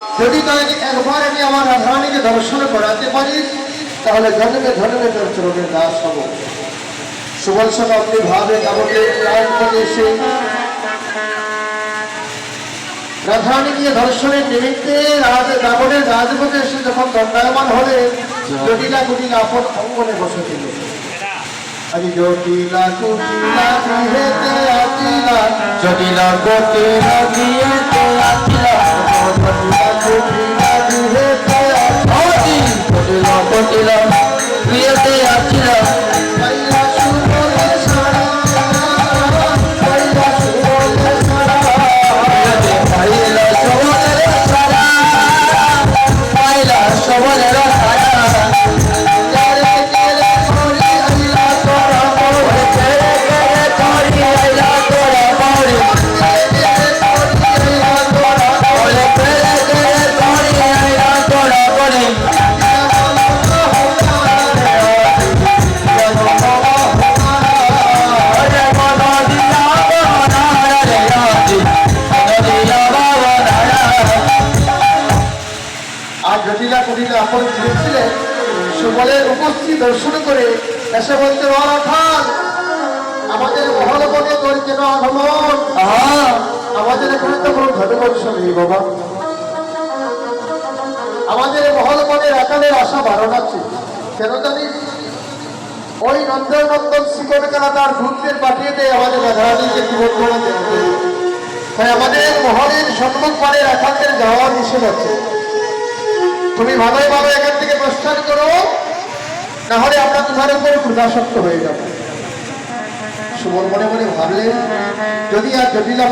যদি তাই একবার আমি আমার রাধারানীকে দর্শন করাতে পারি তাহলে ধনবে ধনবে তোর চরণের দাস হব। সুবল শতাব্দী ভাবে যাবতীয় প্রাণপণে এসে রাধারানীকে দর্শনের নিমিত্তে রাবণের রাজপথে এসে যখন দণ্ডায়মান হলে জটিলা কুটিলা আপন অঙ্গনে বসে দিল। আজি জটিলা কুটিলা গৃহেতে আতিলা, জটিলা কুটিলা গৃহেতে আতিলা, জটিলা কুটিলা গৃহেতে জটিলা কুটিলা গৃহেতে আতিলা, পাইলা সুবলে সারা, পাইলা সুবলে সারা, পাইলা সবলের সারা, পাইলা সবলের সারা, কেরে কেরে করি আইলা তোরা মোরে, কেরে কেরে করি আইলা তোরা মোরে, কেরে করি আইলা তোরা মোরে, কেরে কেরে করি আইলা তোরা মোরে, ওরে মন দিলা বনারা রে আজি, মন দিলা বনারা। আর জটিলা কুটিলা আপন ছিলেন সুবলের উপস্থিত দর্শন করে এসে বলতে অর্থাৎ আমাদের মহল বনে তোর কেন আগমন? আমাদের এখানে তো কোনো ধর্মবর্ষ নেই বাবা। আমাদের মহল বনে রাখালের আশা বারণ আছে। কেন জানিস? ওই নন্দন শিকড় কালা তার ভূতদের পাঠিয়ে দেয় আমাদের রাধারানীকে জীবন করে দেখতে। তাই আমাদের মহলের সম্মুখ পারে রাখালদের যাওয়া নিষেধ আছে। তুমি ভালোই ভালো এখান থেকে প্রস্থান করো, না হলে আমরা তোমার উপর ক্ষুধাসক্ত হয়ে যাবো। সুবল মনে মনে ভাবলেন যদি আর জটিলা